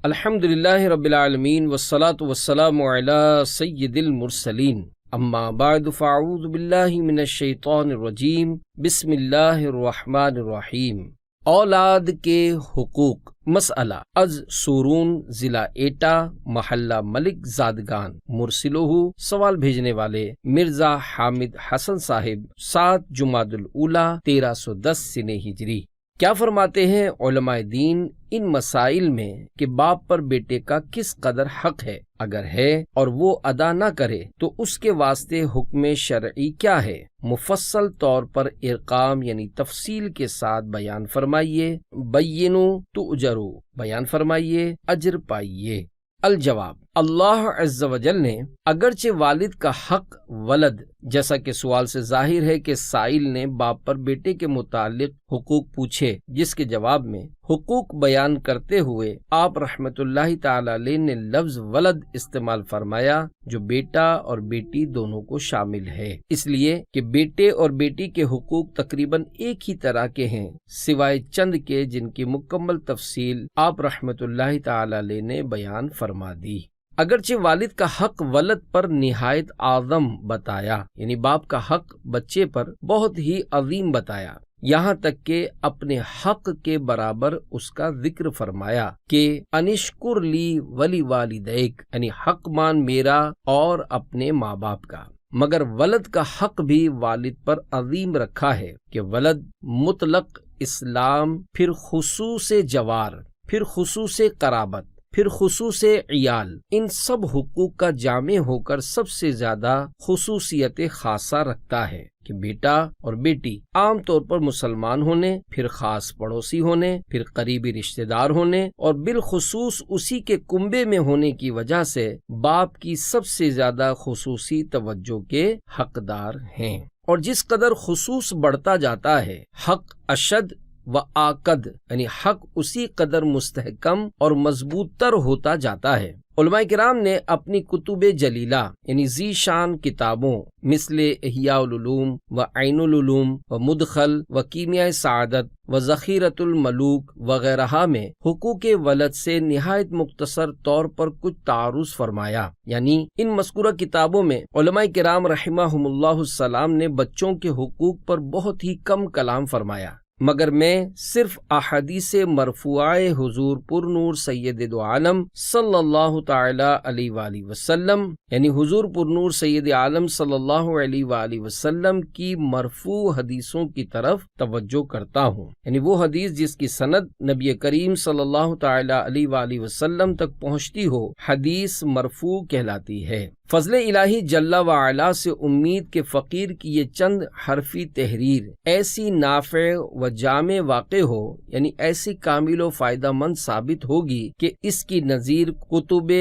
الحمدللہ رب العالمین والصلاة والسلام علی سید المرسلین، اما بعد فاعوذ باللہ من الشیطان الرجیم، بسم اللہ الرحمن الرحیم۔ اولاد کے حقوق مسئلہ از سورون ضلع ایٹا محلہ ملک زادگان مرسلہ، سوال بھیجنے والے مرزا حامد حسن صاحب، 7 جمادی الاولیٰ 1310 سنہ ہجری۔ کیا فرماتے ہیں علماء دین ان مسائل میں کہ باپ پر بیٹے کا کس قدر حق ہے؟ اگر ہے اور وہ ادا نہ کرے تو اس کے واسطے حکم شرعی کیا ہے؟ مفصل طور پر ارقام یعنی تفصیل کے ساتھ بیان فرمائیے۔ بینو تؤجرو، بیان فرمائیے، اجر پائیے۔ الجواب، اللہ عز و جل نے اگرچہ والد کا حق ولد، جیسا کہ سوال سے ظاہر ہے کہ سائل نے باپ پر بیٹے کے متعلق حقوق پوچھے، جس کے جواب میں حقوق بیان کرتے ہوئے آپ رحمت اللہ تعالی علیہ نے لفظ ولد استعمال فرمایا، جو بیٹا اور بیٹی دونوں کو شامل ہے، اس لیے کہ بیٹے اور بیٹی کے حقوق تقریباً ایک ہی طرح کے ہیں، سوائے چند کے جن کی مکمل تفصیل آپ رحمت اللہ تعالی علیہ نے بیان فرما دی۔ اگرچہ والد کا حق ولد پر نہایت اعظم بتایا، یعنی باپ کا حق بچے پر بہت ہی عظیم بتایا، یہاں تک کہ اپنے حق کے برابر اس کا ذکر فرمایا کہ انشکر لی ولی والدیک، یعنی حق مان میرا اور اپنے ماں باپ کا۔ مگر ولد کا حق بھی والد پر عظیم رکھا ہے کہ ولد مطلق اسلام، پھر خصوص جوار، پھر خصوص قرابت، پھر خصوص عیال، ان سب حقوق کا جامع ہو کر سب سے زیادہ خصوصیت خاصہ رکھتا ہے کہ بیٹا اور بیٹی عام طور پر مسلمان ہونے، پھر خاص پڑوسی ہونے، پھر قریبی رشتہ دار ہونے، اور بالخصوص اسی کے کنبے میں ہونے کی وجہ سے باپ کی سب سے زیادہ خصوصی توجہ کے حقدار ہیں۔ اور جس قدر خصوص بڑھتا جاتا ہے، حق اشد و آکد، یعنی حق اسی قدر مستحکم اور مضبوط تر ہوتا جاتا ہے۔ علماء کرام نے اپنی کتب جلیلہ یعنی ذی شان کتابوں مثل احیاء العلوم و عین العلوم و مدخل و کیمیاء سعادت و ذخیرۃ الملوک وغیرہ میں حقوق ولد سے نہایت مختصر طور پر کچھ تعارض فرمایا، یعنی ان مذکورہ کتابوں میں علماء کرام رحمہم اللہ السلام نے بچوں کے حقوق پر بہت ہی کم کلام فرمایا، مگر میں صرف احادیث مرفوعہ حضور پر نور سید دو عالم صلی اللہ تعالی علیہ وآلہ وسلم، یعنی حضور پر نور سید عالم صلی اللہ علیہ وآلہ وسلم کی مرفوع حدیثوں کی طرف توجہ کرتا ہوں، یعنی وہ حدیث جس کی سند نبی کریم صلی اللہ تعالی علیہ وآلہ وسلم تک پہنچتی ہو، حدیث مرفوع کہلاتی ہے۔ فضل الہی جل وعلا سے امید کہ فقیر کی یہ چند حرفی تحریر ایسی نافع و جامع واقع ہو، یعنی ایسی کامل و فائدہ مند ثابت ہوگی کہ اس کی نظیر کتب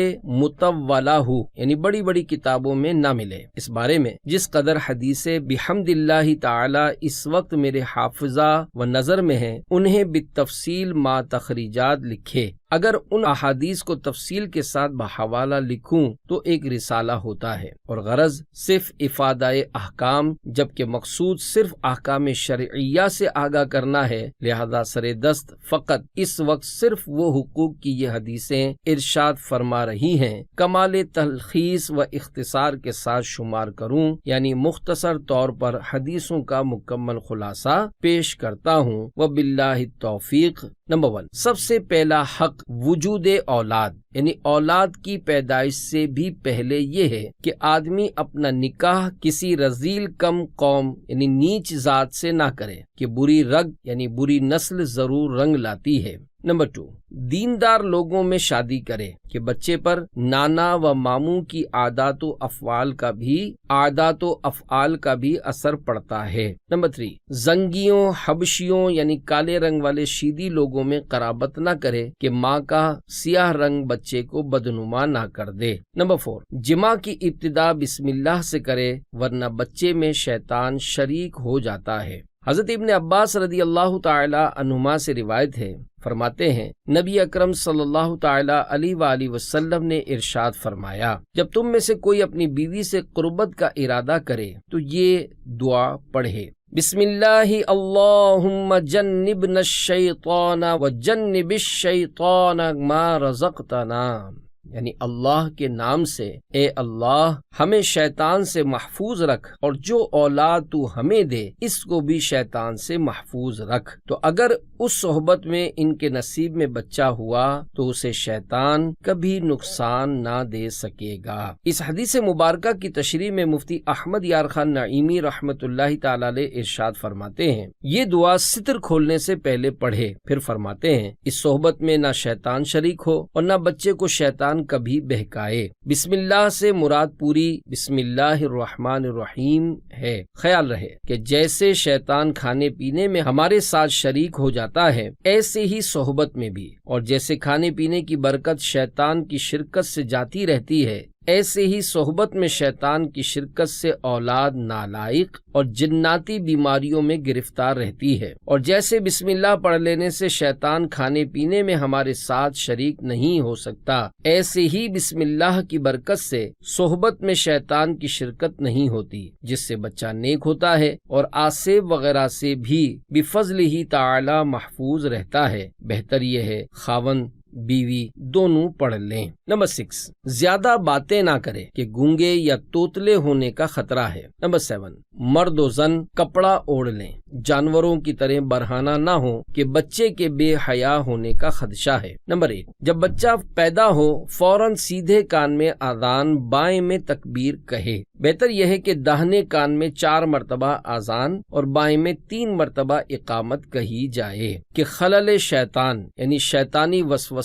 مطولہ ہو، یعنی بڑی بڑی کتابوں میں نہ ملے۔ اس بارے میں جس قدر حدیث بحمد اللہ تعالی اس وقت میرے حافظہ و نظر میں ہیں، انہیں بالتفصیل ما تخریجات لکھے۔ اگر ان احادیث کو تفصیل کے ساتھ بحوالہ لکھوں تو ایک رسالہ ہوتا ہے، اور غرض صرف افادہ احکام، جبکہ مقصود صرف احکام شرعیہ سے آگاہ کرنا ہے، لہذا سر دست فقط اس وقت صرف وہ حقوق کی یہ حدیثیں ارشاد فرما رہی ہیں کمال تلخیص و اختصار کے ساتھ شمار کروں، یعنی مختصر طور پر حدیثوں کا مکمل خلاصہ پیش کرتا ہوں۔ وباللہ التوفیق۔ نمبر 1، سب سے پہلا حق وجود اولاد، یعنی اولاد کی پیدائش سے بھی پہلے یہ ہے کہ آدمی اپنا نکاح کسی رذیل کم قوم یعنی نیچ ذات سے نہ کرے کہ بری رگ یعنی بری نسل ضرور رنگ لاتی ہے۔ نمبر 2، دیندار لوگوں میں شادی کرے کہ بچے پر نانا و ماموں کی عادات و افعال کا بھی اثر پڑتا ہے۔ نمبر 3، زنگیوں، حبشیوں یعنی کالے رنگ والے شیدی لوگوں میں قرابت نہ کرے کہ ماں کا سیاہ رنگ بچے کو بدنما نہ کر دے۔ نمبر 4، جماع کی ابتدا بسم اللہ سے کرے، ورنہ بچے میں شیطان شریک ہو جاتا ہے۔ حضرت ابن عباس رضی اللہ تعالی عنہما سے روایت ہے، فرماتے ہیں نبی اکرم صلی اللہ تعالی علیہ وآلہ وسلم نے ارشاد فرمایا، جب تم میں سے کوئی اپنی بیوی سے قربت کا ارادہ کرے تو یہ دعا پڑھے، بسم اللہ اللہم جنبنا الشیطان وجنب الشیطان ما رزقتنا، یعنی اللہ کے نام سے اے اللہ ہمیں شیطان سے محفوظ رکھ، اور جو اولاد تو ہمیں دے اس کو بھی شیطان سے محفوظ رکھ۔ تو اگر اس صحبت میں ان کے نصیب میں بچہ ہوا تو اسے شیطان کبھی نقصان نہ دے سکے گا۔ اس حدیث مبارکہ کی تشریح میں مفتی احمد یار خان نعیمی رحمت اللہ تعالی علیہ ارشاد فرماتے ہیں، یہ دعا ستر کھولنے سے پہلے پڑھے، پھر فرماتے ہیں اس صحبت میں نہ شیطان شریک ہو اور نہ بچے کو شیطان کبھی بہکائے۔ بسم اللہ سے مراد پوری بسم اللہ الرحمن الرحیم ہے۔ خیال رہے کہ جیسے شیطان کھانے پینے میں ہمارے ساتھ شریک ہو جاتا ہے ایسے ہی صحبت میں بھی، اور جیسے کھانے پینے کی برکت شیطان کی شرکت سے جاتی رہتی ہے ایسے ہی صحبت میں شیطان کی شرکت سے اولاد نالائق اور جناتی بیماریوں میں گرفتار رہتی ہے، اور جیسے بسم اللہ پڑھ لینے سے شیطان کھانے پینے میں ہمارے ساتھ شریک نہیں ہو سکتا، ایسے ہی بسم اللہ کی برکت سے صحبت میں شیطان کی شرکت نہیں ہوتی، جس سے بچہ نیک ہوتا ہے اور آسیب وغیرہ سے بھی بفضل ہی تعالی محفوظ رہتا ہے۔ بہتر یہ ہے خاوند بیوی دونوں پڑھ لیں۔ نمبر 6، زیادہ باتیں نہ کرے کہ گونگے یا توتلے ہونے کا خطرہ ہے۔ نمبر 7، مرد و زن کپڑا اوڑھ لیں، جانوروں کی طرح برہنہ نہ ہو کہ بچے کے بے حیا ہونے کا خدشہ ہے۔ نمبر 8، جب بچہ پیدا ہو فوراً سیدھے کان میں اذان، بائیں میں تکبیر کہے۔ بہتر یہ ہے کہ داہنے کان میں 4 مرتبہ اذان اور بائیں میں 3 مرتبہ اقامت کہی جائے کہ خلل شیطان یعنی شیطانی وسوسے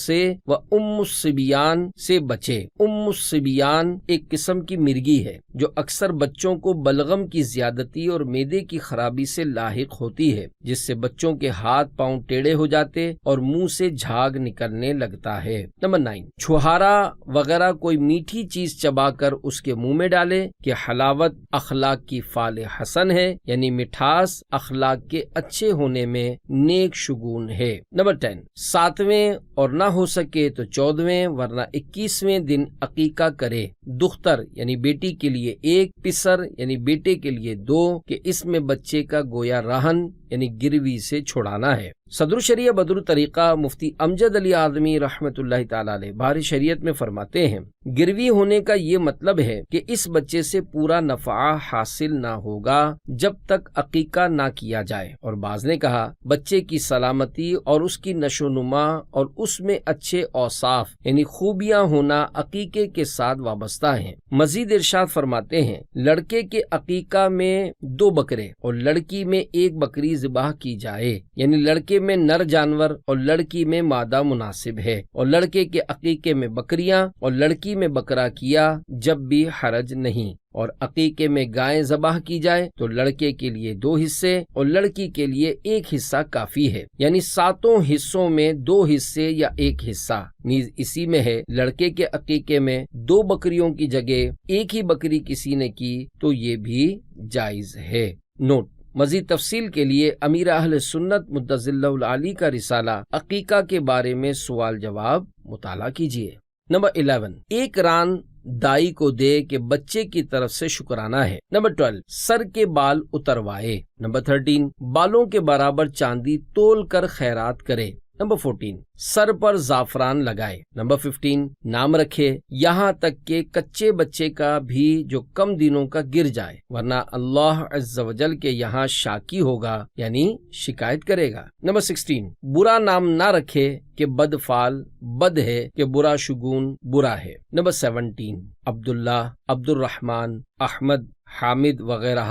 و الصبیان سے بچے۔ الصبیان ایک قسم کی مرگی ہے جو اکثر بچوں کو بلغم کی زیادتی اور معدے کی خرابی سے لاحق ہوتی ہے، جس سے بچوں کے ہاتھ پاؤں ٹیڑھے ہو جاتے اور منہ سے جھاگ نکلنے لگتا ہے۔ نمبر 9، چھہارا وغیرہ کوئی میٹھی چیز چبا کر اس کے منہ میں ڈالے کہ حلاوت اخلاق کی فال حسن ہے، یعنی مٹھاس اخلاق کے اچھے ہونے میں نیک شگون ہے۔ نمبر 10، 7ویں اور نہ ہو سکے تو 14ویں ورنہ 21ویں دن عقیقہ کرے، دختر یعنی بیٹی کے لیے 1، پسر یعنی بیٹے کے لیے 2، کہ اس میں بچے کا گویا رہن یعنی گروی سے چھڑانا ہے۔ صدر شریعہ بدر طریقہ مفتی امجد علی اعظمی رحمت اللہ تعالی علیہ بحر شریعت میں فرماتے ہیں، گروی ہونے کا یہ مطلب ہے کہ اس بچے سے پورا نفع حاصل نہ ہوگا جب تک عقیقہ نہ کیا جائے، اور بعض نے کہا بچے کی سلامتی اور اس کی نشو و نما اور اس میں اچھے اوصاف یعنی خوبیاں ہونا عقیقے کے ساتھ وابستہ ہیں۔ مزید ارشاد فرماتے ہیں، لڑکے کے عقیقہ میں 2 بکرے اور لڑکی میں 1 بکری ذبح کی جائے، یعنی لڑکے میں نر جانور اور لڑکی میں مادہ مناسب ہے، اور لڑکے کے عقیقے میں بکریاں اور لڑکی میں بکرا کیا جب بھی حرج نہیں، اور عقیقے میں گائے ذبح کی جائے تو لڑکے کے لیے 2 حصے اور لڑکی کے لیے 1 حصہ کافی ہے، یعنی 7 حصوں میں 2 حصے یا 1 حصہ۔ نیز اسی میں ہے لڑکے کے عقیقے میں 2 بکریوں کی جگہ 1 ہی بکری کسی نے کی تو یہ بھی جائز ہے۔ نوٹ: مزید تفصیل کے لیے امیر اہل سنت مدظل اللہ العالی کا رسالہ عقیقہ کے بارے میں سوال جواب مطالعہ کیجیے۔ نمبر 11، 1 ران دائی کو دے کہ بچے کی طرف سے شکرانہ ہے۔ نمبر 12، سر کے بال اتروائے۔ نمبر 13، بالوں کے برابر چاندی تول کر خیرات کرے۔ نمبر 14، سر پر زعفران لگائے۔ نمبر 15، نام رکھے یہاں تک کہ کچے بچے کا بھی جو کم دنوں کا گر جائے، ورنہ اللہ عز و جل کے یہاں شاکی ہوگا یعنی شکایت کرے گا۔ نمبر 16، برا نام نہ رکھے کہ بد فال بد ہے کہ برا شگون برا ہے۔ نمبر 17، عبداللہ، عبد الرحمن، احمد، حامد وغیرہ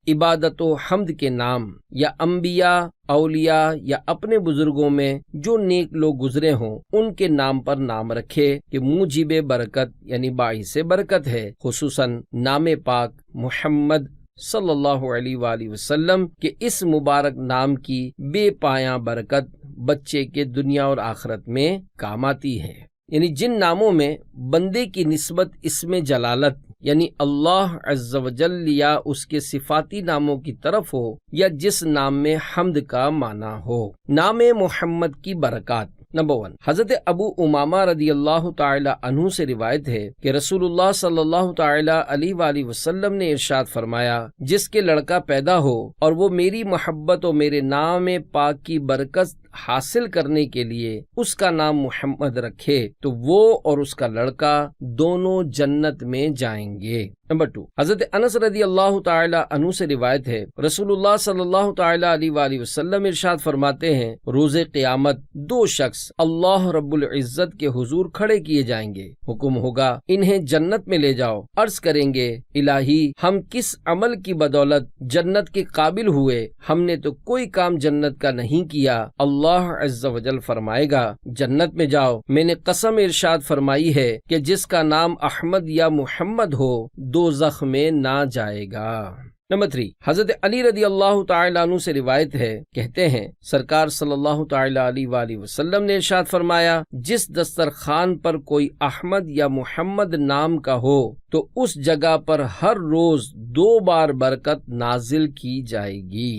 عبادت و حمد کے نام یا انبیاء، اولیاء یا اپنے بزرگوں میں جو نیک لوگ گزرے ہوں ان کے نام پر نام رکھے کہ موجب برکت یعنی باعث برکت ہے، خصوصاً نام پاک محمد صلی اللہ علیہ وآلہ وسلم کہ اس مبارک نام کی بے پایاں برکت بچے کے دنیا اور آخرت میں کام آتی ہے۔ یعنی جن ناموں میں بندے کی نسبت اسم جلالت یعنی اللہ عز و جل یا اس کے صفاتی ناموں کی طرف ہو، یا جس نام میں حمد کا معنی ہو۔ نام محمد کی برکات نمبر 1، حضرت ابو امامہ رضی اللہ تعالی عنہ سے روایت ہے کہ رسول اللہ صلی اللہ تعالی علیہ وآلہ وسلم نے ارشاد فرمایا، جس کے لڑکا پیدا ہو اور وہ میری محبت اور میرے نام پاک کی برکت حاصل کرنے کے لیے اس کا نام محمد رکھے تو وہ اور اس کا لڑکا دونوں جنت میں جائیں گے۔ نمبر 2، حضرت انس رضی اللہ تعالی عنہ سے روایت ہے، رسول اللہ صلی اللہ تعالی علیہ وآلہ وسلم ارشاد فرماتے ہیں، روز قیامت 2 شخص اللہ رب العزت کے حضور کھڑے کیے جائیں گے، حکم ہوگا انہیں جنت میں لے جاؤ، عرض کریں گے الہی ہم کس عمل کی بدولت جنت کے قابل ہوئے، ہم نے تو کوئی کام جنت کا نہیں کیا، اللہ عز و جل فرمائے گا جنت میں جاؤ، میں نے قسم ارشاد فرمائی ہے کہ جس کا نام احمد یا محمد ہو دوزخ میں نہ جائے گا۔ نمبر 3، حضرت علی رضی اللہ تعالی عنہ سے روایت ہے، کہتے ہیں سرکار صلی اللہ تعالی علیہ وآلہ وسلم نے ارشاد فرمایا، جس دسترخوان پر کوئی احمد یا محمد نام کا ہو تو اس جگہ پر ہر روز 2 بار برکت نازل کی جائے گی۔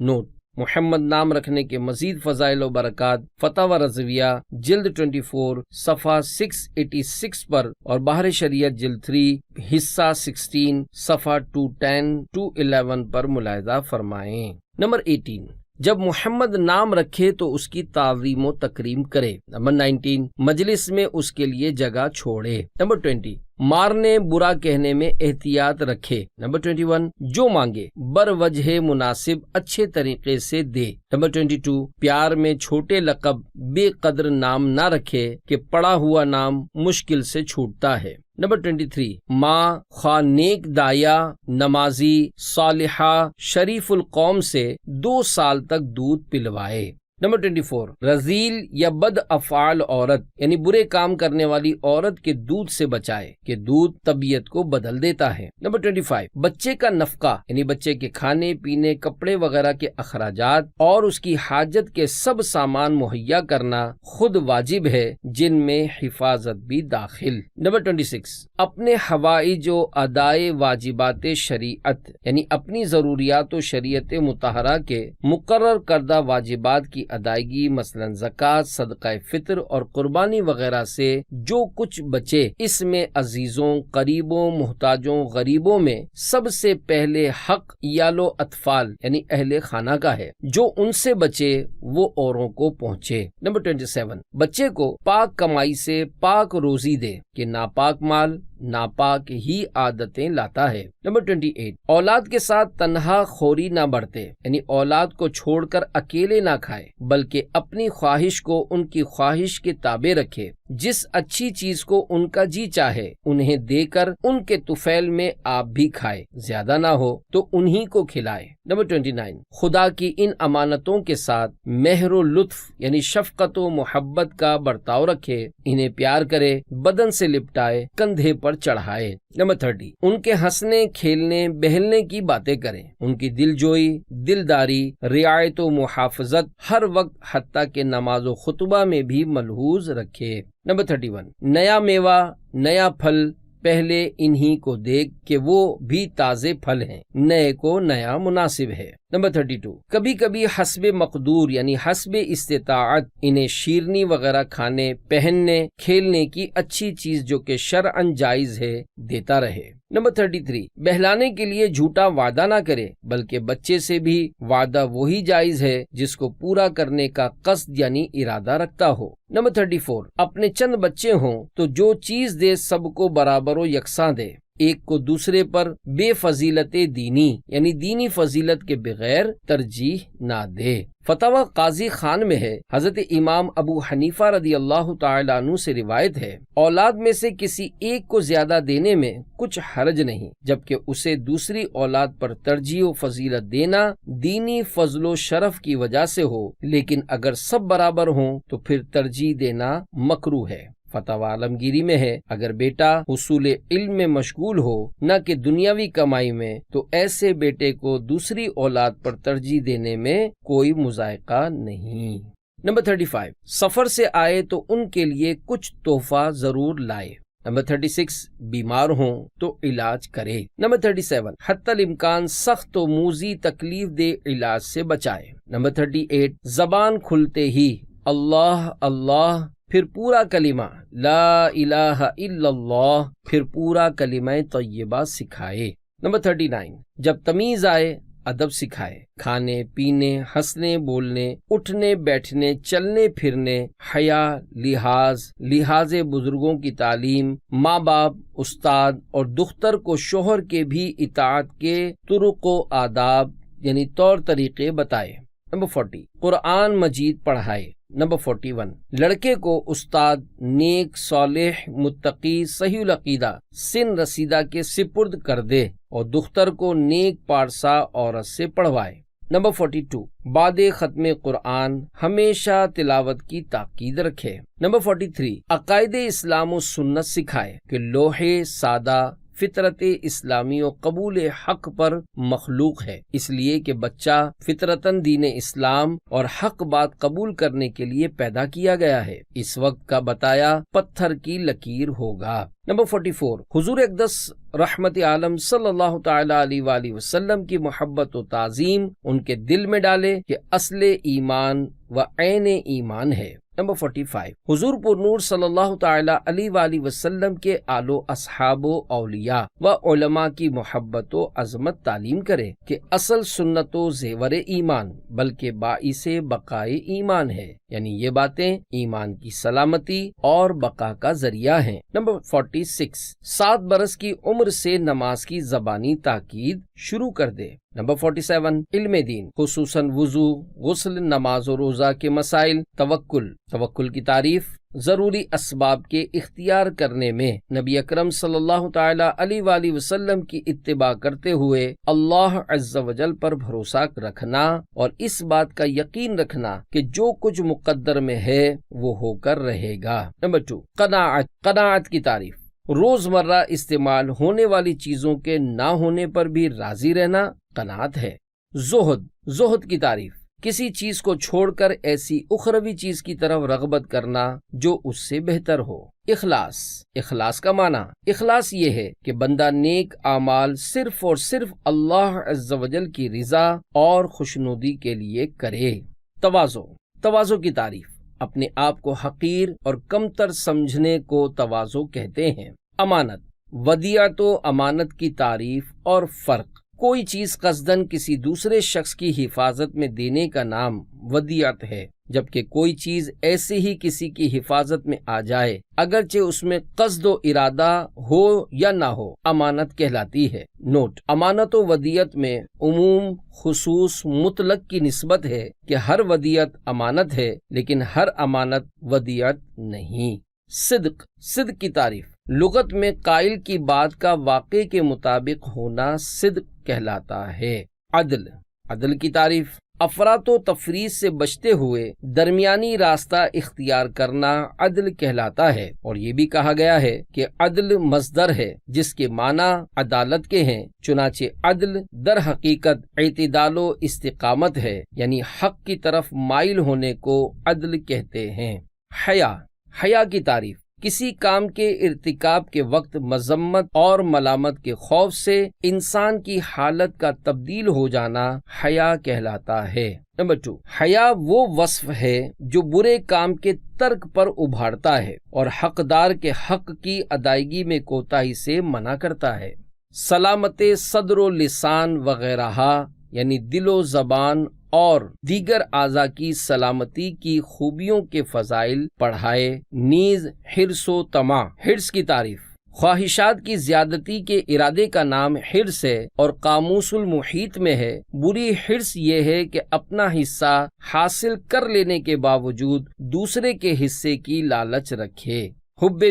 نوٹ: محمد نام رکھنے کے مزید فضائل و برکات فتاوی رضویہ جلد 24 صفحہ 686 پر اور بحر شریعت جلد 3 حصہ 16 صفحہ 210 211 پر ملاحظہ فرمائیں۔ نمبر 18، جب محمد نام رکھے تو اس کی تعظیم و تکریم کرے۔ نمبر 19، مجلس میں اس کے لیے جگہ چھوڑے۔ نمبر 20، مارنے برا کہنے میں احتیاط رکھے۔ نمبر 21، جو مانگے بر وجہ مناسب اچھے طریقے سے دے۔ نمبر 22، پیار میں چھوٹے لقب بے قدر نام نہ رکھے کہ پڑا ہوا نام مشکل سے چھوٹتا ہے۔ نمبر 23، ماں خواہ نیک دایا، نمازی، صالحہ، شریف القوم سے 2 سال تک دودھ پلوائے۔ نمبر 24، رذیل یا بد افعال عورت یعنی برے کام کرنے والی عورت کے دودھ سے بچائے کہ دودھ طبیعت کو بدل دیتا ہے۔ نمبر 25، بچے کا نفقہ یعنی بچے کے کھانے پینے کپڑے وغیرہ کے اخراجات اور اس کی حاجت کے سب سامان مہیا کرنا خود واجب ہے، جن میں حفاظت بھی داخل۔ نمبر 26، اپنے حوائج و ادائے واجبات شریعت یعنی اپنی ضروریات و شریعت مطہرہ کے مقرر کردہ واجبات کی ادائیگی، مثلا زکوٰۃ، صدقہ فطر اور قربانی وغیرہ سے جو کچھ بچے، اس میں عزیزوں، قریبوں، محتاجوں، غریبوں میں سب سے پہلے حق عیال و اطفال یعنی اہل خانہ کا ہے، جو ان سے بچے وہ اوروں کو پہنچے۔ نمبر 27، بچے کو پاک کمائی سے پاک روزی دے کہ ناپاک مال ناپاک ہی عادتیں لاتا ہے۔ نمبر 28، اولاد کے ساتھ تنہا خوری نہ برتے یعنی اولاد کو چھوڑ کر اکیلے نہ کھائے بلکہ اپنی خواہش کو ان کی خواہش کے تابع رکھے، جس اچھی چیز کو ان کا جی چاہے انہیں دے کر ان کے طفیل میں آپ بھی کھائے، زیادہ نہ ہو تو انہی کو کھلائے۔ نمبر 29، خدا کی ان امانتوں کے ساتھ مہر و لطف یعنی شفقت و محبت کا برتاؤ رکھے، انہیں پیار کرے، بدن سے لپٹائے، کندھے پر چڑھائے۔ نمبر 30، ان کے ہنسنے کھیلنے بہلنے کی باتیں کریں، ان کی دل جوئی، دلداری، رعایت و محافظت ہر وقت حتیٰ کہ نماز و خطبہ میں بھی ملحوظ رکھے۔ نمبر 31، نیا میوہ نیا پھل پہلے انہی کو دیکھ کہ وہ بھی تازے پھل ہیں، نئے کو نیا مناسب ہے۔ نمبر 32، کبھی کبھی حسب مقدور یعنی حسب استطاعت انہیں شیرنی وغیرہ کھانے پہننے کھیلنے کی اچھی چیز جو کہ شرعاً جائز ہے دیتا رہے۔ نمبر 33، بہلانے کے لیے جھوٹا وعدہ نہ کرے بلکہ بچے سے بھی وعدہ وہی جائز ہے جس کو پورا کرنے کا قصد یعنی ارادہ رکھتا ہو۔ نمبر 34، اپنے چند بچے ہوں تو جو چیز دے سب کو برابر و یکساں دے، ایک کو دوسرے پر بے فضیلت دینی یعنی دینی فضیلت کے بغیر ترجیح نہ دے۔ فتاوی قاضی خان میں ہے، حضرت امام ابو حنیفہ رضی اللہ تعالی عنہ سے روایت ہے، اولاد میں سے کسی ایک کو زیادہ دینے میں کچھ حرج نہیں، جبکہ اسے دوسری اولاد پر ترجیح و فضیلت دینا دینی فضل و شرف کی وجہ سے ہو، لیکن اگر سب برابر ہوں تو پھر ترجیح دینا مکروہ ہے۔ فتاوی عالمگیری میں ہے، اگر بیٹا حصول علم میں مشغول ہو نہ کہ دنیاوی کمائی میں تو ایسے بیٹے کو دوسری اولاد پر ترجیح دینے میں کوئی مذائقہ نہیں۔ نمبر 35، سفر سے آئے تو ان کے لیے کچھ تحفہ ضرور لائے۔ نمبر 36، بیمار ہوں تو علاج کرے۔ نمبر 37، حتی الامکان سخت و موذی تکلیف دہ علاج سے بچائے۔ نمبر 38، زبان کھلتے ہی اللہ اللہ، پھر پورا کلمہ لا الہ الا اللہ، پھر پورا کلمہ طیبہ سکھائے۔ نمبر 39، جب تمیز آئے ادب سکھائے، کھانے پینے، ہنسنے بولنے، اٹھنے بیٹھنے، چلنے پھرنے، حیا، لحاظ بزرگوں کی تعلیم، ماں باپ، استاد اور دختر کو شوہر کے بھی اطاعت کے طرق و آداب یعنی طور طریقے بتائے۔ نمبر 40، قرآن مجید پڑھائے۔ نمبر 41، لڑکے کو استاد نیک، صالح، متقی، صحیح العقیدہ، سن رسیدہ کے سپرد کر دے اور دختر کو نیک پارسا عورت سے پڑھوائے۔ نمبر 42، بعد ختم قرآن ہمیشہ تلاوت کی تاکید رکھے۔ نمبر 43، عقائد اسلام و سنت سکھائے کہ لوح سادہ فطرت اسلامی و قبول حق پر مخلوق ہے، اس لیے کہ بچہ فطرتاً دین اسلام اور حق بات قبول کرنے کے لیے پیدا کیا گیا ہے، اس وقت کا بتایا پتھر کی لکیر ہوگا۔ نمبر 44، حضور اقدس رحمت عالم صلی اللہ تعالی علیہ وآلہ وسلم کی محبت و تعظیم ان کے دل میں ڈالے کہ اصل ایمان و عین ایمان ہے۔ نمبر 45، حضور پر نور صلی اللہ تعالی علیہ وآلہ وسلم کے آل و اصحاب و اولیاء و علماء کی محبت و عظمت تعلیم کرے کہ اصل سنت و زیور ایمان بلکہ باعث بقائے ایمان ہے، یعنی یہ باتیں ایمان کی سلامتی اور بقا کا ذریعہ ہیں۔ نمبر 46، 7 برس کی عمر سے نماز کی زبانی تاکید شروع کر دے۔ نمبر 47، علم دین خصوصاً وضو، غسل، نماز و روزہ کے مسائل، توکل کی تعریف، ضروری اسباب کے اختیار کرنے میں نبی اکرم صلی اللہ تعالی علیہ وآلہ وسلم کی اتباع کرتے ہوئے اللہ عز و جل پر بھروسہ رکھنا اور اس بات کا یقین رکھنا کہ جو کچھ مقدر میں ہے وہ ہو کر رہے گا۔ نمبر 2، قناعت کی تعریف، روزمرہ استعمال ہونے والی چیزوں کے نہ ہونے پر بھی راضی رہنا قناعت ہے۔ زہد کی تعریف، کسی چیز کو چھوڑ کر ایسی اخروی چیز کی طرف رغبت کرنا جو اس سے بہتر ہو۔ اخلاص کا معنی، اخلاص یہ ہے کہ بندہ نیک اعمال صرف اور صرف اللہ عز و جل کی رضا اور خوشنودی کے لیے کرے۔ تواضع کی تعریف، اپنے آپ کو حقیر اور کمتر سمجھنے کو تواضع کہتے ہیں۔ امانت، ودیعت و امانت کی تعریف اور فرق، کوئی چیز قصدن کسی دوسرے شخص کی حفاظت میں دینے کا نام ودیعت ہے، جبکہ کوئی چیز ایسے ہی کسی کی حفاظت میں آ جائے اگرچہ اس میں قصد و ارادہ ہو یا نہ ہو امانت کہلاتی ہے۔ نوٹ، امانت و ودیعت میں عموم خصوص مطلق کی نسبت ہے کہ ہر ودیعت امانت ہے لیکن ہر امانت ودیعت نہیں۔ صدق کی تعریف، لغت میں قائل کی بات کا واقع کے مطابق ہونا صدق کہلاتا ہے۔ عدل کی تعریف، افراط و تفریط سے بچتے ہوئے درمیانی راستہ اختیار کرنا عدل کہلاتا ہے، اور یہ بھی کہا گیا ہے کہ عدل مصدر ہے جس کے معنی عدالت کے ہیں، چنانچہ عدل در حقیقت اعتدال و استقامت ہے، یعنی حق کی طرف مائل ہونے کو عدل کہتے ہیں۔ حیا کی تعریف، کسی کام کے ارتکاب کے وقت مذمت اور ملامت کے خوف سے انسان کی حالت کا تبدیل ہو جانا حیا کہلاتا ہے۔ نمبر 2، حیا وہ وصف ہے جو برے کام کے ترک پر ابھارتا ہے اور حقدار کے حق کی ادائیگی میں کوتاہی سے منع کرتا ہے۔ سلامت صدر و لسان وغیرہ یعنی دل و زبان اور دیگر اعضاء کی سلامتی کی خوبیوں کے فضائل پڑھائے۔ نیز حرص و طمع، حرص کی تعریف، خواہشات کی زیادتی کے ارادے کا نام حرص ہے اور قاموس المحیط میں ہے۔ بری حرص یہ ہے کہ اپنا حصہ حاصل کر لینے کے باوجود دوسرے کے حصے کی لالچ رکھے۔ حب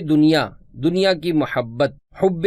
دنیا کی محبت، حب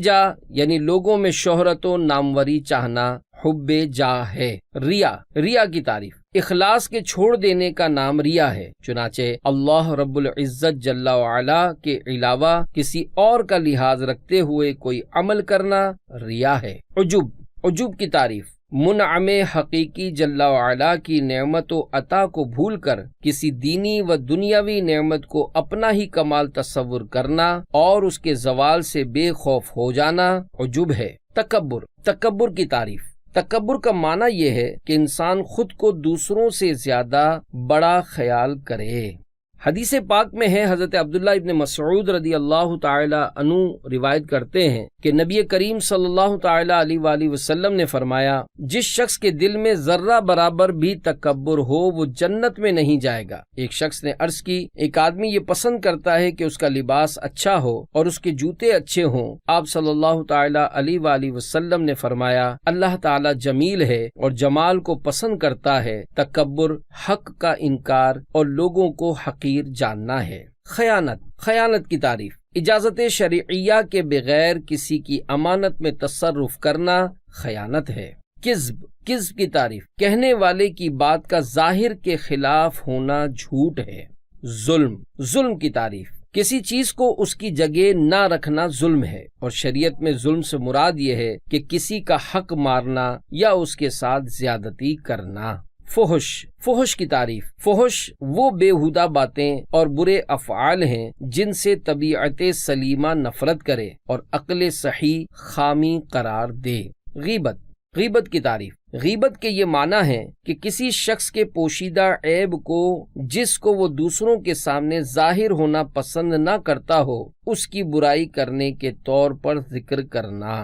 جاہ یعنی لوگوں میں شہرت و ناموری چاہنا حب جاہ ہے۔ ریا کی تعریف، اخلاص کے چھوڑ دینے کا نام ریا ہے، چنانچہ اللہ رب العزت جل وعلا کے علاوہ کسی اور کا لحاظ رکھتے ہوئے کوئی عمل کرنا ریا ہے۔ عجب کی تعریف، منعم حقیقی جل وعلا کی نعمت و عطا کو بھول کر کسی دینی و دنیاوی نعمت کو اپنا ہی کمال تصور کرنا اور اس کے زوال سے بے خوف ہو جانا عجب ہے۔ تکبر کی تعریف، تکبر کا معنی یہ ہے کہ انسان خود کو دوسروں سے زیادہ بڑا خیال کرے۔ حدیث پاک میں ہے، حضرت عبداللہ ابن مسعود رضی اللہ تعالی عنہ روایت کرتے ہیں کہ نبی کریم صلی اللہ تعالی علیہ وآلہ وسلم نے فرمایا، جس شخص کے دل میں ذرہ برابر بھی تکبر ہو وہ جنت میں نہیں جائے گا۔ ایک شخص نے عرض کی، ایک آدمی یہ پسند کرتا ہے کہ اس کا لباس اچھا ہو اور اس کے جوتے اچھے ہوں۔ آپ صلی اللہ تعالی علیہ وآلہ وسلم نے فرمایا، اللہ تعالی جمیل ہے اور جمال کو پسند کرتا ہے۔ تکبر حق کا انکار اور لوگوں کو حقیر جاننا ہے۔ خیانت کی تعریف، اجازت شرعیہ کے بغیر کسی کی امانت میں تصرف کرنا خیانت ہے۔ کذب کی تعریف، کہنے والے کی بات کا ظاہر کے خلاف ہونا جھوٹ ہے۔ ظلم کی تعریف، کسی چیز کو اس کی جگہ نہ رکھنا ظلم ہے، اور شریعت میں ظلم سے مراد یہ ہے کہ کسی کا حق مارنا یا اس کے ساتھ زیادتی کرنا۔ فحش کی تعریف، فحش وہ بیہودہ باتیں اور برے افعال ہیں جن سے طبیعت سلیمہ نفرت کرے اور عقل صحیح خامی قرار دے۔ غیبت کی تعریف، غیبت کے یہ معنی ہے کہ کسی شخص کے پوشیدہ عیب کو جس کو وہ دوسروں کے سامنے ظاہر ہونا پسند نہ کرتا ہو اس کی برائی کرنے کے طور پر ذکر کرنا۔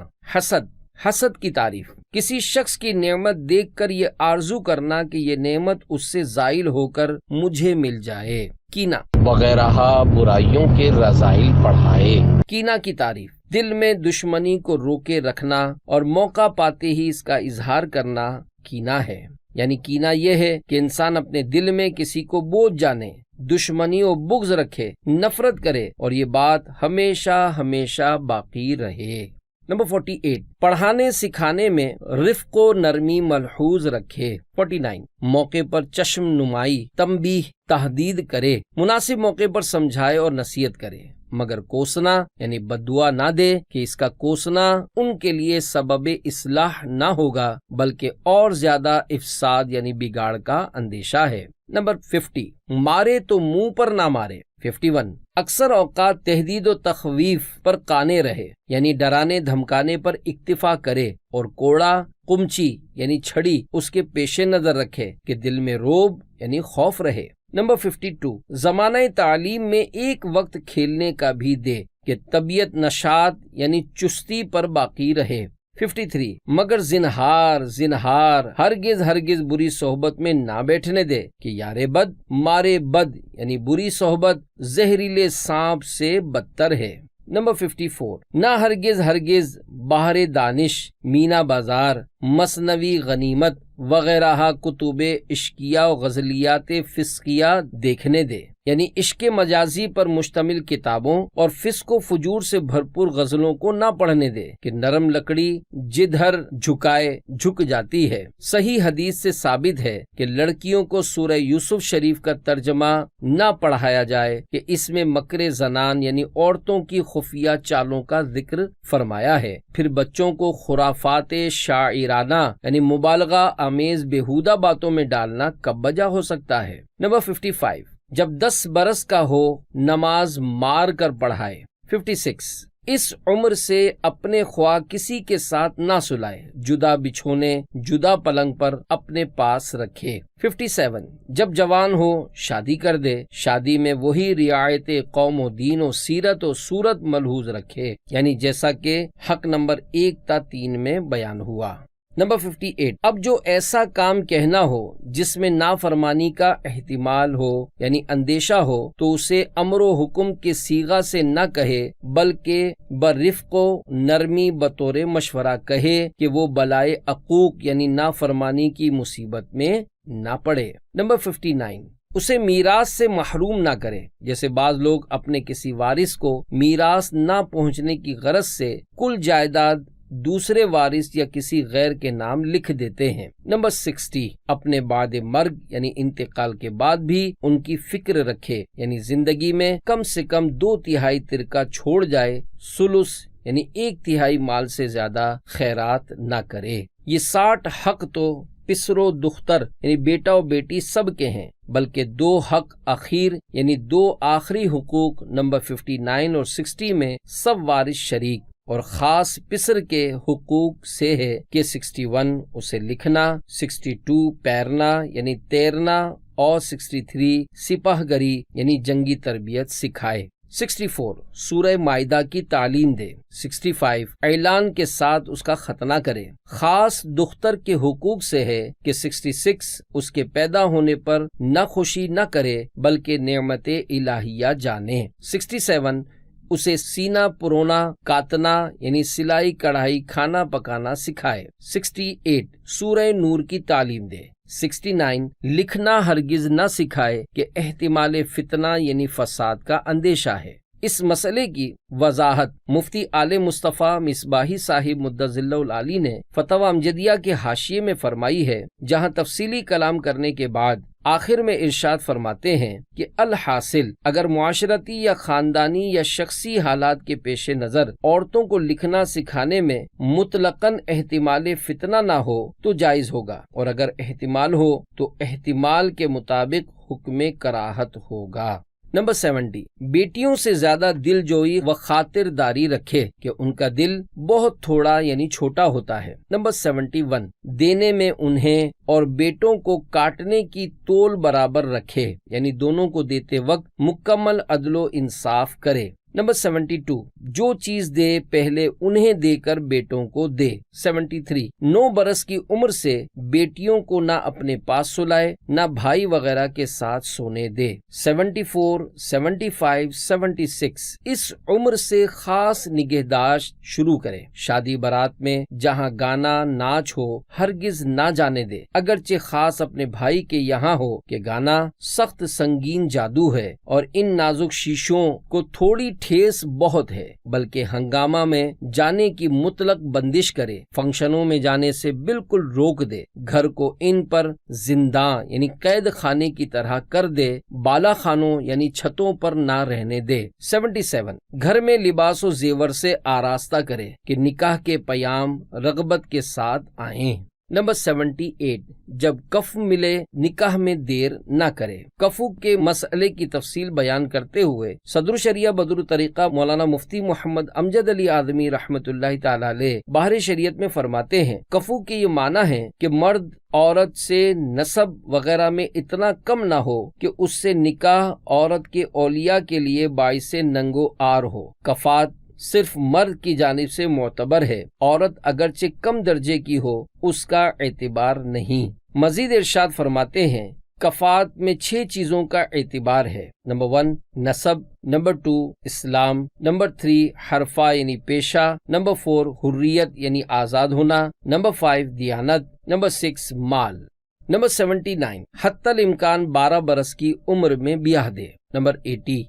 حسد کی تعریف، کسی شخص کی نعمت دیکھ کر یہ آرزو کرنا کہ یہ نعمت اس سے زائل ہو کر مجھے مل جائے۔ کینہ وغیرہ برائیوں کے رذائل پڑھائے۔ کینہ کی تعریف، دل میں دشمنی کو روکے رکھنا اور موقع پاتے ہی اس کا اظہار کرنا کینہ ہے۔ یعنی کینہ یہ ہے کہ انسان اپنے دل میں کسی کو بوجھ جانے، دشمنی و بغض رکھے، نفرت کرے اور یہ بات ہمیشہ باقی رہے۔ نمبر 48، پڑھانے سکھانے میں رفق و نرمی ملحوظ رکھے۔ 49، موقع پر چشم نمائی، تنبیہ، تحدید کرے، مناسب موقع پر سمجھائے اور نصیحت کرے، مگر کوسنا یعنی بددعا نہ دے کہ اس کا کوسنا ان کے لیے سبب اصلاح نہ ہوگا بلکہ اور زیادہ افساد یعنی بگاڑ کا اندیشہ ہے۔ نمبر 50، مارے تو منہ پر نہ مارے۔ 51، اکثر اوقات تہدید و تخویف پر قانے رہے، یعنی ڈرانے دھمکانے پر اکتفا کرے اور کوڑا قمچی یعنی چھڑی اس کے پیش نظر رکھے کہ دل میں روب یعنی خوف رہے۔ نمبر 52، زمانہ تعلیم میں ایک وقت کھیلنے کا بھی دے کہ طبیعت نشاط یعنی چستی پر باقی رہے۔ 53، مگر زنہار ہرگز بری صحبت میں نہ بیٹھنے دے کہ یار بد مارے بد یعنی بری صحبت زہریلے سانپ سے بدتر ہے۔ نمبر 54، نہ ہرگز باہر دانش، مینا بازار، مثنوی غنیمت وغیرہ کتب عشقیہ و غزلیات فسقیہ دیکھنے دے، یعنی عشق مجازی پر مشتمل کتابوں اور فسق و فجور سے بھرپور غزلوں کو نہ پڑھنے دے کہ نرم لکڑی جدھر جھکائے جھک جاتی ہے۔ صحیح حدیث سے ثابت ہے کہ لڑکیوں کو سورہ یوسف شریف کا ترجمہ نہ پڑھایا جائے کہ اس میں مکر زنان یعنی عورتوں کی خفیہ چالوں کا ذکر فرمایا ہے۔ پھر بچوں کو خرافات شاعرانہ یعنی مبالغہ آمیز بیہودہ باتوں میں ڈالنا کب بجا ہو سکتا ہے۔ نمبر 55، جب 10 برس کا ہو نماز مار کر پڑھائے۔ 56، اس عمر سے اپنے خواہ کسی کے ساتھ نہ سلائے، جدا بچھونے جدا پلنگ پر اپنے پاس رکھے۔ 57، جب جوان ہو شادی کر دے، شادی میں وہی رعایت قوم و دین و سیرت و صورت ملحوظ رکھے، یعنی جیسا کہ حق نمبر 1 تا 3 میں بیان ہوا۔ نمبر 58، اب جو ایسا کام کہنا ہو جس میں نافرمانی کا احتمال ہو یعنی اندیشہ ہو تو اسے امر و حکم کے صیغہ سے نہ کہے بلکہ برفق و نرمی بطور مشورہ کہے کہ وہ بلائے عقوق یعنی نافرمانی کی مصیبت میں نہ پڑے۔ نمبر 59، اسے میراث سے محروم نہ کرے، جیسے بعض لوگ اپنے کسی وارث کو میراث نہ پہنچنے کی غرض سے کل جائیداد دوسرے وارث یا کسی غیر کے نام لکھ دیتے ہیں۔ نمبر 60، اپنے بعد مرگ یعنی انتقال کے بعد بھی ان کی فکر رکھے، یعنی زندگی میں کم سے کم 2/3 ترکہ چھوڑ جائے، ثلث یعنی 1/3 مال سے زیادہ خیرات نہ کرے۔ یہ 60 حق تو پسر و دختر یعنی بیٹا و بیٹی سب کے ہیں، بلکہ 2 حق اخیر یعنی 2 آخری حقوق نمبر 59 اور 60 میں سب وارث شریک اور خاص پسر کے حقوق سے ہے کہ 61 اسے لکھنا، 62 پیرنا یعنی تیرنا اور 63 سپاہ گری یعنی جنگی تربیت سکھائے۔ 64 سورہ مائدہ کی تعلیم دے۔ 65 اعلان کے ساتھ اس کا ختنہ کرے۔ خاص دختر کے حقوق سے ہے کہ 66 اس کے پیدا ہونے پر نہ خوشی نہ کرے بلکہ نعمت الہیہ جانے۔ 67 اسے سینہ پرونا کاتنا یعنی سلائی کڑھائی کھانا پکانا سکھائے۔ 68 سورہ نور کی تعلیم دے۔ 69 لکھنا ہرگز نہ سکھائے کہ احتمال فتنہ یعنی فساد کا اندیشہ ہے۔ اس مسئلے کی وضاحت مفتی آل مصطفیٰ مصباحی صاحب مدظ اللہ العالی نے فتویٰ امجدیہ کے حاشیے میں فرمائی ہے، جہاں تفصیلی کلام کرنے کے بعد آخر میں ارشاد فرماتے ہیں کہ الحاصل اگر معاشرتی یا خاندانی یا شخصی حالات کے پیش نظر عورتوں کو لکھنا سکھانے میں مطلقاً احتمال فتنہ نہ ہو تو جائز ہوگا، اور اگر احتمال ہو تو احتمال کے مطابق حکم کراہت ہوگا۔ نمبر 70 بیٹیوں سے زیادہ دل جوئی و خاطر داری رکھے کہ ان کا دل بہت تھوڑا یعنی چھوٹا ہوتا ہے۔ نمبر 71 دینے میں انہیں اور بیٹوں کو کاٹنے کی تول برابر رکھے یعنی دونوں کو دیتے وقت مکمل عدل و انصاف کرے۔ نمبر 72 جو چیز دے پہلے انہیں دے کر بیٹوں کو دے۔ 73 9 برس کی عمر سے بیٹیوں کو نہ اپنے پاس سلائے نہ بھائی وغیرہ کے ساتھ سونے دے۔ 74 75 76 اس عمر سے خاص نگہداشت شروع کرے۔ شادی برات میں جہاں گانا ناچ ہو ہرگز نہ جانے دے، اگرچہ خاص اپنے بھائی کے یہاں ہو کہ گانا سخت سنگین جادو ہے اور ان نازک شیشوں کو تھوڑی ٹھیس بہت ہے، بلکہ ہنگامہ میں جانے کی مطلق بندش کرے، فنکشنوں میں جانے سے بالکل روک دے، گھر کو ان پر زنداں یعنی قید خانے کی طرح کر دے، بالا خانوں یعنی چھتوں پر نہ رہنے دے۔ 77 گھر میں لباس و زیور سے آراستہ کرے کہ نکاح کے پیام رغبت کے ساتھ آئیں۔ نمبر 78 جب کف ملے نکاح میں دیر نہ کرے۔ کفو کے مسئلے کی تفصیل بیان کرتے ہوئے صدر شریعہ بدر الطریقہ مولانا مفتی محمد امجد علی اعظمی رحمۃ اللہ تعالی علیہ بحر شریعت میں فرماتے ہیں، کفو کی یہ معنی ہے کہ مرد عورت سے نسب وغیرہ میں اتنا کم نہ ہو کہ اس سے نکاح عورت کے اولیاء کے لیے باعث ننگ و عار ہو۔ کفات صرف مرد کی جانب سے معتبر ہے، عورت اگرچہ کم درجے کی ہو اس کا اعتبار نہیں۔ مزید ارشاد فرماتے ہیں کفات میں 6 چیزوں کا اعتبار ہے۔ نمبر 1 نسب، نمبر 2 اسلام، نمبر 3 حرفہ یعنی پیشہ، نمبر 4 حریت یعنی آزاد ہونا، نمبر 5 دیانت، نمبر 6 مال۔ نمبر 79 حتی الامکان 12 برس کی عمر میں بیاہ دے۔ نمبر 80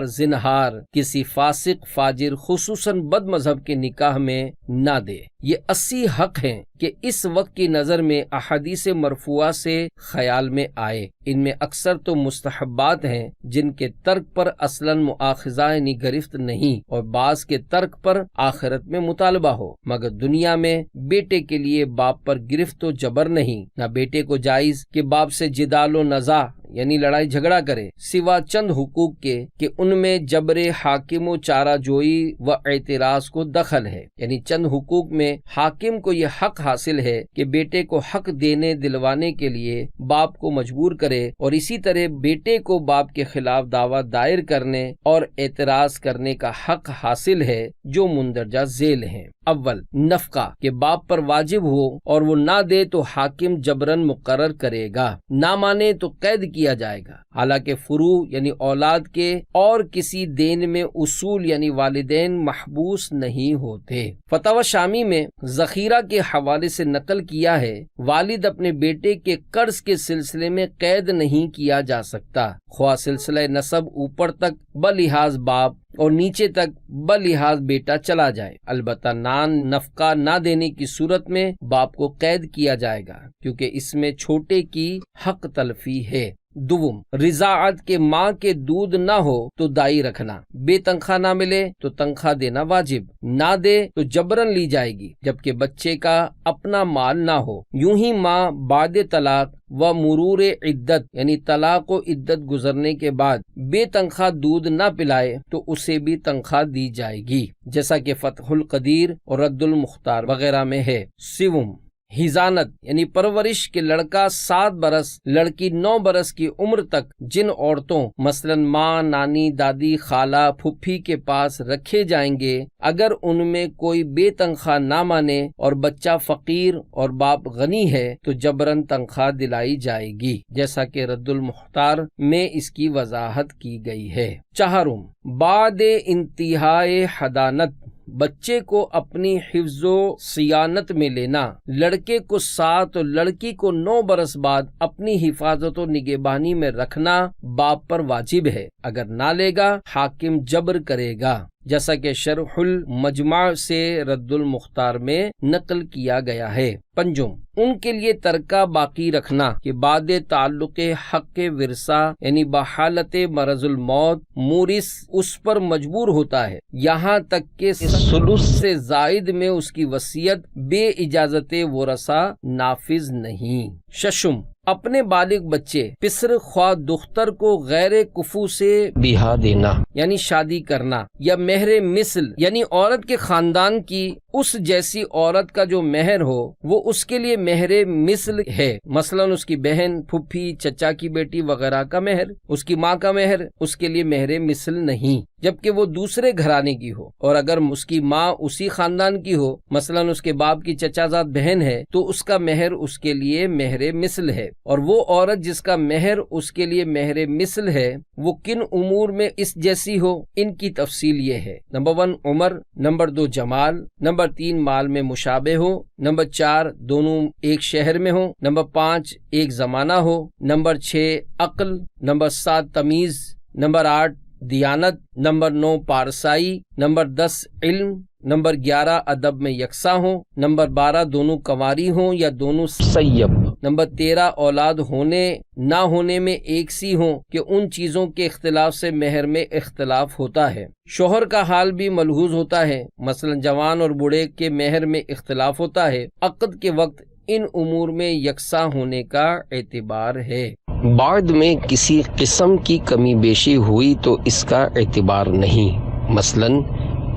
زنہار کسی فاسق فاجر خصوصاً بد مذہب کے نکاح میں نہ دے۔ یہ 80 حق ہیں کہ اس وقت کی نظر میں احادیث مرفوعہ سے خیال میں آئے، ان میں اکثر تو مستحبات ہیں جن کے ترک پر اصلاً مؤاخذہ یعنی گرفت نہیں، اور بعض کے ترک پر آخرت میں مطالبہ ہو، مگر دنیا میں بیٹے کے لیے باپ پر گرفت و جبر نہیں، نہ بیٹے کو جائز کہ باپ سے جدال و نزاع یعنی لڑائی جھگڑا کرے، سوا چند حقوق کے کہ ان میں جبر حاکم و چارہ جوئی و اعتراض کو دخل ہے، یعنی چند حقوق میں حاکم کو یہ حق حاصل ہے کہ بیٹے کو حق دینے دلوانے کے لیے باپ کو مجبور کرے، اور اسی طرح بیٹے کو باپ کے خلاف دعویٰ دائر کرنے اور اعتراض کرنے کا حق حاصل ہے جو مندرجہ ذیل ہیں۔ اول نفقہ کہ باپ پر واجب ہو اور وہ نہ دے تو حاکم جبرن مقرر کرے گا، نہ مانے تو قید کیا جائے گا، حالانکہ فروع یعنی اولاد کے اور کسی دین میں اصول یعنی والدین محبوس نہیں ہوتے۔ فتاوی شامی میں ذخیرہ کے حوالے سے نقل کیا ہے، والد اپنے بیٹے کے قرض کے سلسلے میں قید نہیں کیا جا سکتا، خواہ سلسلہ نسب اوپر تک بلحاظ باپ اور نیچے تک بلحاظ بیٹا چلا جائے، البتہ نفقہ نہ دینے کی صورت میں باپ کو قید کیا جائے گا، کیونکہ اس میں چھوٹے کی حق تلفی ہے۔ دوم رضاعت کے ماں کے دودھ نہ ہو تو دائی رکھنا، بے تنخواہ نہ ملے تو تنخواہ دینا واجب، نہ دے تو جبرن لی جائے گی، جبکہ بچے کا اپنا مال نہ ہو۔ یوں ہی ماں بعد طلاق و مرور عدت یعنی طلاق و عدت گزرنے کے بعد بے تنخواہ دودھ نہ پلائے تو اسے بھی تنخواہ دی جائے گی، جیسا کہ فتح القدیر اور رد المختار وغیرہ میں ہے۔ سوم، حضانت یعنی پرورش کہ لڑکا 7 برس لڑکی 9 برس کی عمر تک جن عورتوں مثلا ماں، نانی، دادی، خالہ، پھپھی کے پاس رکھے جائیں گے، اگر ان میں کوئی بے تنخواہ نہ مانے اور بچہ فقیر اور باپ غنی ہے تو جبراً تنخواہ دلائی جائے گی، جیسا کہ رد المختار میں اس کی وضاحت کی گئی ہے۔ چہارم، بعد انتہائے حضانت بچے کو اپنی حفظ و صیانت میں لینا، لڑکے کو 7 اور لڑکی کو 9 برس بعد اپنی حفاظت و نگہبانی میں رکھنا باپ پر واجب ہے، اگر نہ لے گا حاکم جبر کرے گا، جیسا کہ شرح المجمع سے رد المختار میں نقل کیا گیا ہے۔ پنجم، ان کے لیے ترکہ باقی رکھنا کہ بعد تعلق حق ورثہ یعنی بحالت مرض الموت مورث اس پر مجبور ہوتا ہے یہاں تک کہ ثلث سے زائد میں اس کی وصیت بے اجازت ورثہ نافذ نہیں۔ ششم، اپنے بالغ بچے پسر خواہ دختر کو غیر کفو سے بیاہ دینا یعنی شادی کرنا، یا مہر مثل یعنی عورت کے خاندان کی اس جیسی عورت کا جو مہر ہو وہ اس کے لیے مہر مثل ہے، مثلا اس کی بہن، پھپھی، چچا کی بیٹی وغیرہ کا مہر، اس کی ماں کا مہر اس کے لیے مہر مثل نہیں، جبکہ وہ دوسرے گھرانے کی ہو، اور اگر اس کی ماں اسی خاندان کی ہو، مثلا اس کے باپ کی چچا زاد بہن ہے تو اس کا مہر اس کے لیے مہر مثل ہے، اور وہ عورت جس کا مہر اس کے لیے مہر مثل ہے وہ کن امور میں اس جیسی ہو، ان کی تفصیل یہ ہے۔ نمبر 1 عمر، نمبر 2 جمال، نمبر 3 مال میں مشابہ ہو، نمبر 4 دونوں ایک شہر میں ہو، نمبر 5 ایک زمانہ ہو، نمبر 6 عقل، نمبر 7 تمیز، نمبر 8 دیانت، نمبر 9 پارسائی، نمبر 10 علم، نمبر 11 ادب میں یکساں ہوں، نمبر 12 دونوں کنواری ہوں یا دونوں سیب، نمبر 13 اولاد ہونے نہ ہونے میں ایک سی ہوں کہ ان چیزوں کے اختلاف سے مہر میں اختلاف ہوتا ہے۔ شوہر کا حال بھی ملحوظ ہوتا ہے، مثلا جوان اور بوڑھے کے مہر میں اختلاف ہوتا ہے، عقد کے وقت ان امور میں یکساں ہونے کا اعتبار ہے۔ بعد میں کسی قسم کی کمی بیشی ہوئی تو اس کا اعتبار نہیں، مثلا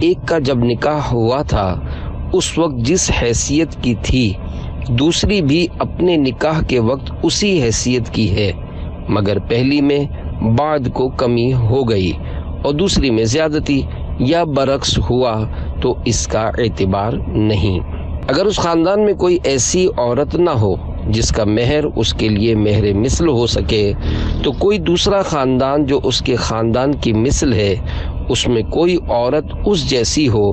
ایک کا جب نکاح ہوا تھا اس وقت جس حیثیت کی تھی دوسری بھی اپنے نکاح کے وقت اسی حیثیت کی ہے، مگر پہلی میں بعد کو کمی ہو گئی اور دوسری میں زیادتی یا برعکس ہوا تو اس کا اعتبار نہیں۔ اگر اس خاندان میں کوئی ایسی عورت نہ ہو جس کا مہر اس کے لیے مہر مثل ہو سکے تو کوئی دوسرا خاندان جو اس کے خاندان کی مثل ہے اس میں کوئی عورت اس جیسی ہو،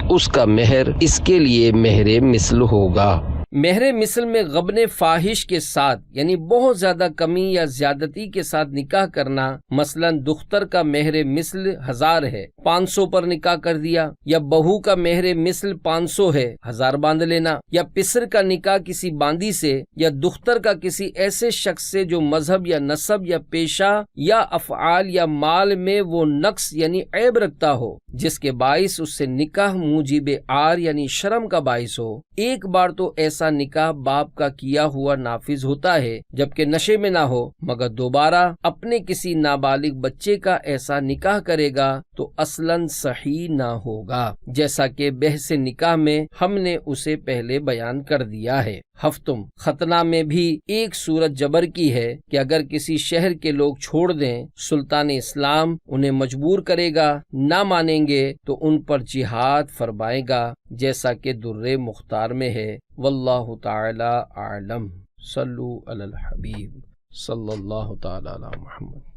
اس کا مہر اس کے لیے مہر مثل ہوگا۔ مہر مثل میں غبن فاحش کے ساتھ یعنی بہت زیادہ کمی یا زیادتی کے ساتھ نکاح کرنا، مثلا دختر کا مہر مثل 1000 ہے، 500 پر نکاح کر دیا، یا بہو کا مہر مثل 500 ہے، 1000 باندھ لینا، یا پسر کا نکاح کسی باندی سے یا دختر کا کسی ایسے شخص سے جو مذہب یا نسب یا پیشہ یا افعال یا مال میں وہ نقص یعنی عیب رکھتا ہو جس کے باعث اس سے نکاح موجب عار یعنی شرم کا باعث ہو۔ ایک بار تو ایسا نکاح باپ کا کیا ہوا نافذ ہوتا ہے جبکہ نشے میں نہ ہو، مگر دوبارہ اپنے کسی نابالغ بچے کا ایسا نکاح کرے گا تو اصلاً صحیح نہ ہوگا، جیسا کہ بحث نکاح میں ہم نے اسے پہلے بیان کر دیا ہے۔ ہفتم، ختنہ میں بھی ایک صورت جبر کی ہے کہ اگر کسی شہر کے لوگ چھوڑ دیں، سلطان اسلام انہیں مجبور کرے گا، نہ مانیں گے تو ان پر جہاد فرمائے گا، جیسا کہ در مختار میں ہے۔ واللہ تعالی اعلم۔ صلو علی الحبیب صلی اللہ تعالی علی محمد۔